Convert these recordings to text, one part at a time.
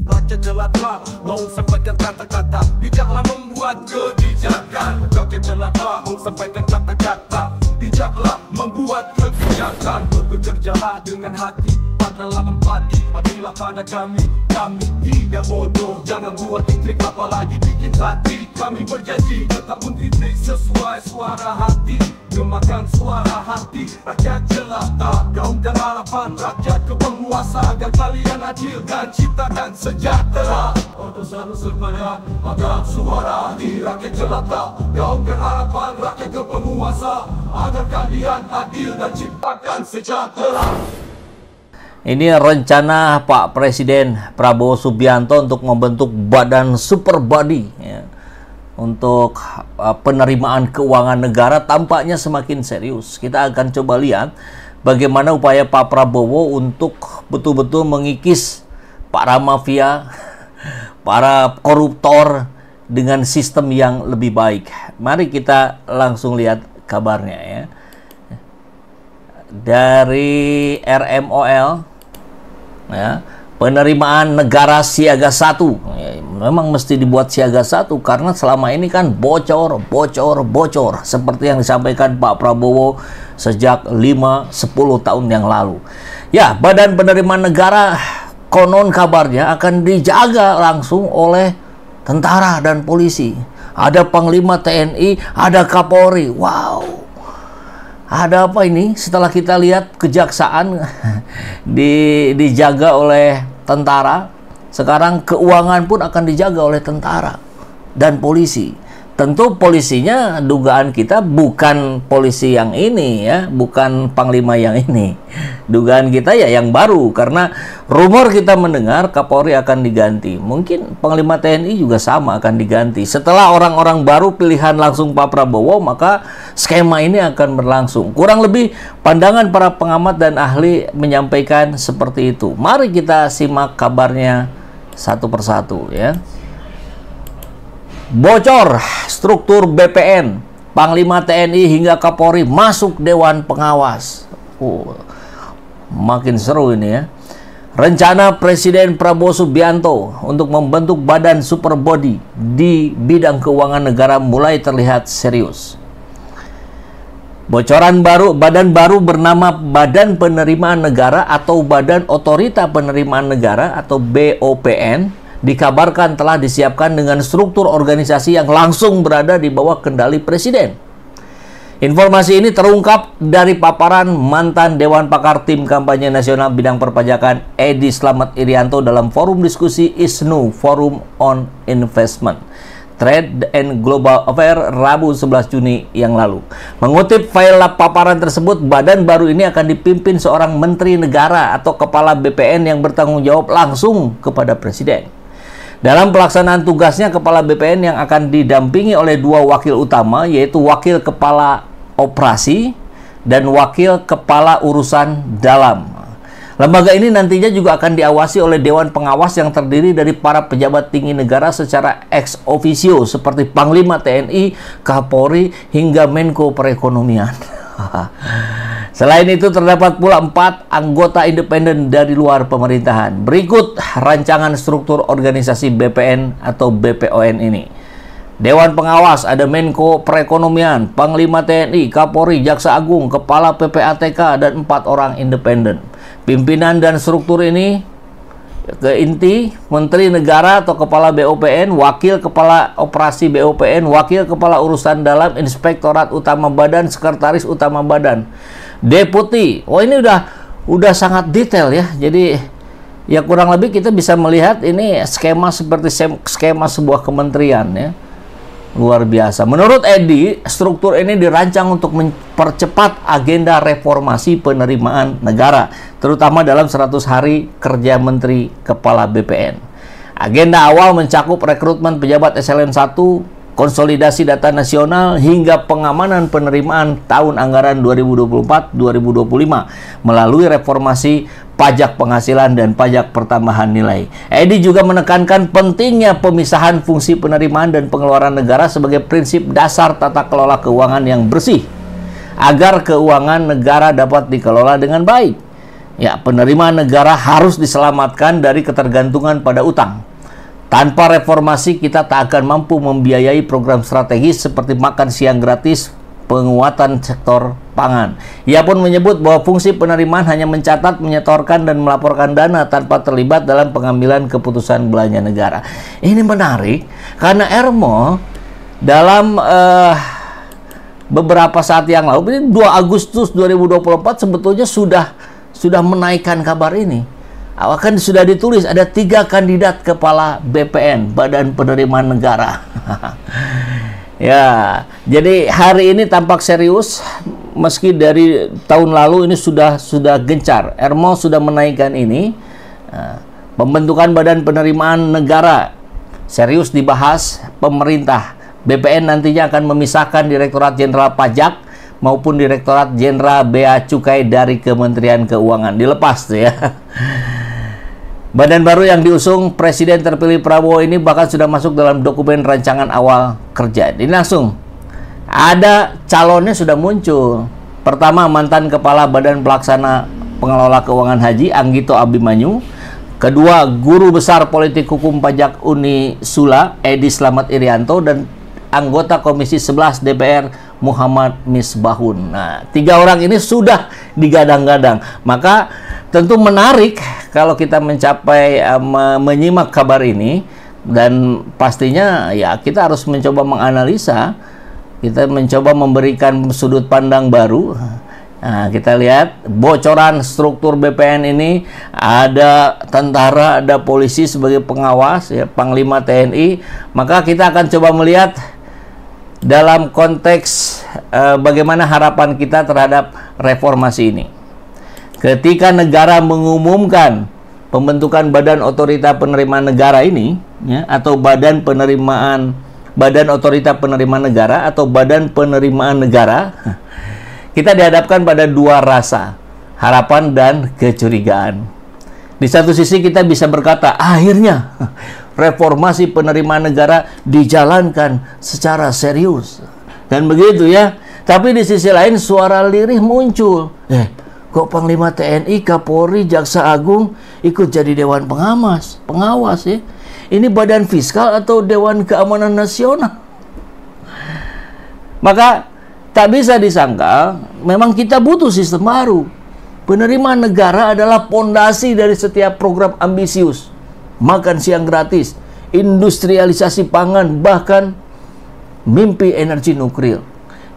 Baca jelata, mau sampaikan kata-kata, bijaklah membuat kebijakan. Baca jelata, mau sampaikan kata-kata, bijaklah membuat kebijakan. Bekerjalah dengan hati, padalah empati, padilah pada kami tidak bodoh. Jangan buat trik apalagi bikin hati. Kami berjanji tetap mendidik sesuai suara hati, gemakan suara hati rakyat jelata. Gaung dan harapan rakyat ke penguasa, agar kalian adil dan ciptakan sejahtera. Untuk selalu serbaya, maka suara hati rakyat jelata. Gaung dan harapan rakyat ke penguasa, agar kalian adil dan ciptakan sejahtera. Ini rencana Pak Presiden Prabowo Subianto untuk membentuk badan super body ya, untuk penerimaan keuangan negara tampaknya semakin serius. Kita akan coba lihat bagaimana upaya Pak Prabowo untuk betul-betul mengikis para mafia, para koruptor dengan sistem yang lebih baik. Mari kita langsung lihat kabarnya ya. Dari RMOL ya, penerimaan negara siaga 1 ya, memang mesti dibuat siaga 1 karena selama ini kan bocor seperti yang disampaikan Pak Prabowo sejak 5-10 tahun yang lalu. Ya, badan penerimaan negara konon kabarnya akan dijaga langsung oleh tentara dan polisi. Ada Panglima TNI, ada Kapolri. Wow. Ada apa ini? Setelah kita lihat kejaksaan dijaga oleh tentara, sekarang keuangan pun akan dijaga oleh tentara dan polisi. Tentu polisinya dugaan kita bukan polisi yang ini ya, bukan Panglima yang ini. Dugaan kita ya yang baru, karena rumor kita mendengar Kapolri akan diganti. Mungkin Panglima TNI juga sama akan diganti. Setelah orang-orang baru pilihan langsung Pak Prabowo, maka skema ini akan berlangsung. Kurang lebih pandangan para pengamat dan ahli menyampaikan seperti itu. Mari kita simak kabarnya satu persatu ya. Bocor struktur BPN, Panglima TNI hingga Kapolri masuk Dewan Pengawas. Makin seru ini ya. Rencana Presiden Prabowo Subianto untuk membentuk badan super body di bidang keuangan negara mulai terlihat serius. Bocoran badan baru bernama Badan Penerimaan Negara atau Badan Otorita Penerimaan Negara atau BOPN dikabarkan telah disiapkan dengan struktur organisasi yang langsung berada di bawah kendali Presiden. Informasi ini terungkap dari paparan mantan Dewan Pakar Tim Kampanye Nasional Bidang Perpajakan Edi Slamet Irianto dalam forum diskusi ISNU Forum on Investment, Trade and Global Affairs Rabu 11 Juni yang lalu. Mengutip file paparan tersebut, badan baru ini akan dipimpin seorang menteri negara atau kepala BPN yang bertanggung jawab langsung kepada Presiden. Dalam pelaksanaan tugasnya, Kepala BPN yang akan didampingi oleh dua wakil utama, yaitu Wakil Kepala Operasi dan Wakil Kepala Urusan Dalam. Lembaga ini nantinya juga akan diawasi oleh Dewan Pengawas yang terdiri dari para pejabat tinggi negara secara ex officio seperti Panglima TNI, Kapolri, hingga Menko Perekonomian. Selain itu terdapat pula 4 anggota independen dari luar pemerintahan. Berikut rancangan struktur organisasi BPN atau BPON ini. Dewan Pengawas ada Menko Perekonomian, Panglima TNI, Kapolri, Jaksa Agung, Kepala PPATK, dan 4 orang independen. Pimpinan dan struktur ini ke inti, Menteri Negara atau Kepala BOPN, Wakil Kepala Operasi BOPN, Wakil Kepala Urusan Dalam, Inspektorat Utama Badan, Sekretaris Utama Badan, Deputi. Oh, ini udah sangat detail ya. Jadi ya kurang lebih kita bisa melihat ini skema seperti skema sebuah kementerian ya. Luar biasa. Menurut Edi, struktur ini dirancang untuk mempercepat agenda reformasi penerimaan negara, terutama dalam 100 hari kerja Menteri Kepala BPN. Agenda awal mencakup rekrutmen pejabat eselon 1, konsolidasi data nasional, hingga pengamanan penerimaan tahun anggaran 2024-2025 melalui reformasi pajak penghasilan dan pajak pertambahan nilai. Edi juga menekankan pentingnya pemisahan fungsi penerimaan dan pengeluaran negara sebagai prinsip dasar tata kelola keuangan yang bersih, agar keuangan negara dapat dikelola dengan baik. Ya, penerimaan negara harus diselamatkan dari ketergantungan pada utang. Tanpa reformasi, kita tak akan mampu membiayai program strategis seperti makan siang gratis, penguatan sektor pangan. Ia pun menyebut bahwa fungsi penerimaan hanya mencatat, menyetorkan, dan melaporkan dana tanpa terlibat dalam pengambilan keputusan belanja negara. Ini menarik, karena Ermo dalam beberapa saat yang lalu, ini 2 Agustus 2024 sebetulnya sudah menaikkan kabar ini. Akan sudah ditulis ada 3 kandidat kepala BPN, Badan Penerimaan Negara. Ya, jadi hari ini tampak serius, meski dari tahun lalu ini sudah gencar. Ermo sudah menaikkan ini. Pembentukan Badan Penerimaan Negara serius dibahas pemerintah. BPN nantinya akan memisahkan Direktorat Jenderal Pajak maupun Direktorat Jenderal Bea Cukai dari Kementerian Keuangan. Dilepas tuh ya. Badan baru yang diusung Presiden terpilih Prabowo ini bahkan sudah masuk dalam dokumen rancangan awal kerja. Ini langsung ada calonnya sudah muncul. Pertama, mantan Kepala Badan Pelaksana Pengelola Keuangan Haji Anggito Abimanyu. Kedua, Guru Besar Politik Hukum Pajak Uni Sula Edi Slamet Irianto, dan anggota Komisi 11 DPR Muhammad Misbahun. Nah, 3 orang ini sudah digadang-gadang. Maka tentu menarik kalau kita menyimak kabar ini, dan pastinya ya kita harus mencoba menganalisa, kita mencoba memberikan sudut pandang baru. Nah, kita lihat bocoran struktur BPN ini, ada tentara, ada polisi sebagai pengawas, ya, Panglima TNI. Maka kita akan coba melihat dalam konteks bagaimana harapan kita terhadap reformasi ini. Ketika negara mengumumkan pembentukan Badan Otorita Penerimaan Negara ini, ya, atau Badan Otorita Penerimaan Negara atau Badan Penerimaan Negara, kita dihadapkan pada 2 rasa, harapan dan kecurigaan. Di satu sisi kita bisa berkata, akhirnya reformasi penerimaan negara dijalankan secara serius. Dan begitu ya. Tapi di sisi lain suara lirih muncul. Kok Panglima TNI, Kapolri, Jaksa Agung ikut jadi Dewan Pengawas ya? Ini Badan Fiskal atau Dewan Keamanan Nasional? Maka tak bisa disangka, memang kita butuh sistem baru. Penerimaan negara adalah pondasi dari setiap program ambisius. Makan siang gratis, industrialisasi pangan, bahkan mimpi energi nuklir.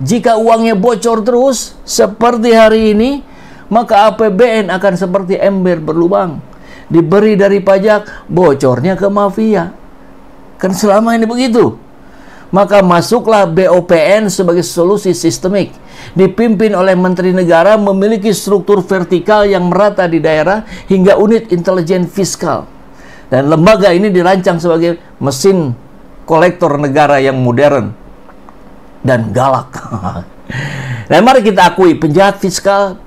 Jika uangnya bocor terus seperti hari ini, maka APBN akan seperti ember berlubang. Diberi dari pajak, bocornya ke mafia. Kan selama ini begitu. Maka masuklah BOPN sebagai solusi sistemik. Dipimpin oleh Menteri Negara, memiliki struktur vertikal yang merata di daerah hingga unit intelijen fiskal. Dan lembaga ini dirancang sebagai mesin kolektor negara yang modern dan galak. Dan mari kita akui, penjahat fiskal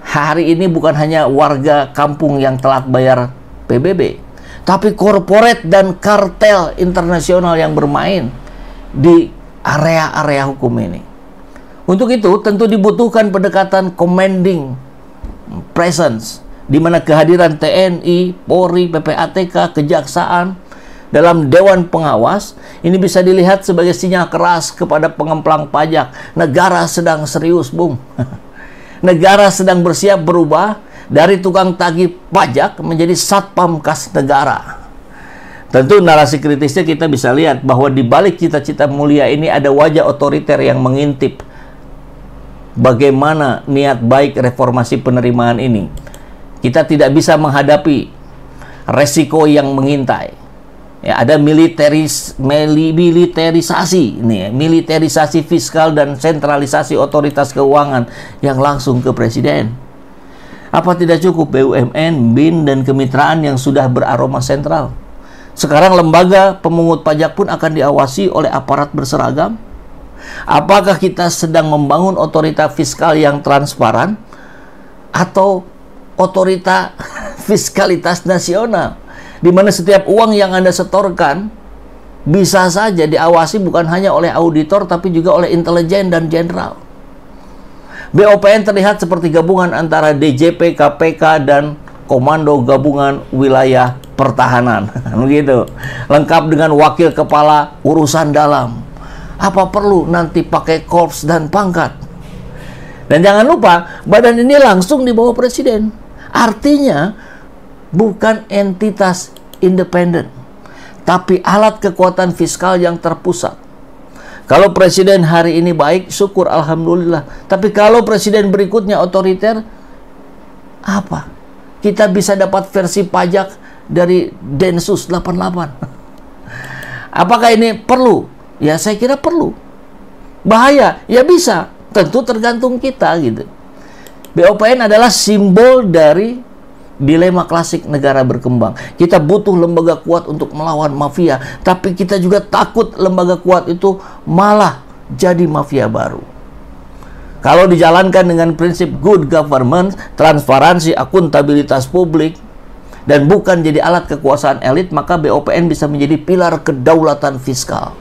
hari ini bukan hanya warga kampung yang telat bayar PBB, tapi korporat dan kartel internasional yang bermain di area-area hukum ini. Untuk itu tentu dibutuhkan pendekatan commanding presence, di mana kehadiran TNI, Polri, PPATK, Kejaksaan dalam Dewan Pengawas ini bisa dilihat sebagai sinyal keras kepada pengemplang pajak. Negara sedang serius, Bung. Negara sedang bersiap berubah dari tukang tagih pajak menjadi satpam kas negara. Tentu narasi kritisnya kita bisa lihat bahwa di balik cita-cita mulia ini ada wajah otoriter yang mengintip bagaimana niat baik reformasi penerimaan ini. Kita tidak bisa menghadapi resiko yang mengintai. Ya, ada militerisasi nih, militerisasi fiskal dan sentralisasi otoritas keuangan yang langsung ke presiden. Apa tidak cukup BUMN, BIN, dan kemitraan yang sudah beraroma sentral? Sekarang lembaga pemungut pajak pun akan diawasi oleh aparat berseragam. Apakah kita sedang membangun otorita fiskal yang transparan atau otorita fiskalitas nasional, di mana setiap uang yang Anda setorkan bisa saja diawasi bukan hanya oleh auditor tapi juga oleh intelijen dan jenderal? BOPN terlihat seperti gabungan antara DJP, KPK, dan Komando Gabungan Wilayah Pertahanan. Begitu. Lengkap dengan wakil kepala urusan dalam. Apa perlu nanti pakai korps dan pangkat? Dan jangan lupa, badan ini langsung di bawah presiden. Artinya, bukan entitas independen, tapi alat kekuatan fiskal yang terpusat. Kalau presiden hari ini baik, syukur alhamdulillah. Tapi kalau presiden berikutnya otoriter, apa? Kita bisa dapat versi pajak dari Densus 88. Apakah ini perlu? Ya saya kira perlu. Bahaya? Ya bisa. Tentu tergantung kita gitu. BOPN adalah simbol dari dilema klasik negara berkembang. Kita butuh lembaga kuat untuk melawan mafia, tapi kita juga takut lembaga kuat itu malah jadi mafia baru. Kalau dijalankan dengan prinsip good government, transparansi, akuntabilitas publik, dan bukan jadi alat kekuasaan elit, maka BOPN bisa menjadi pilar kedaulatan fiskal.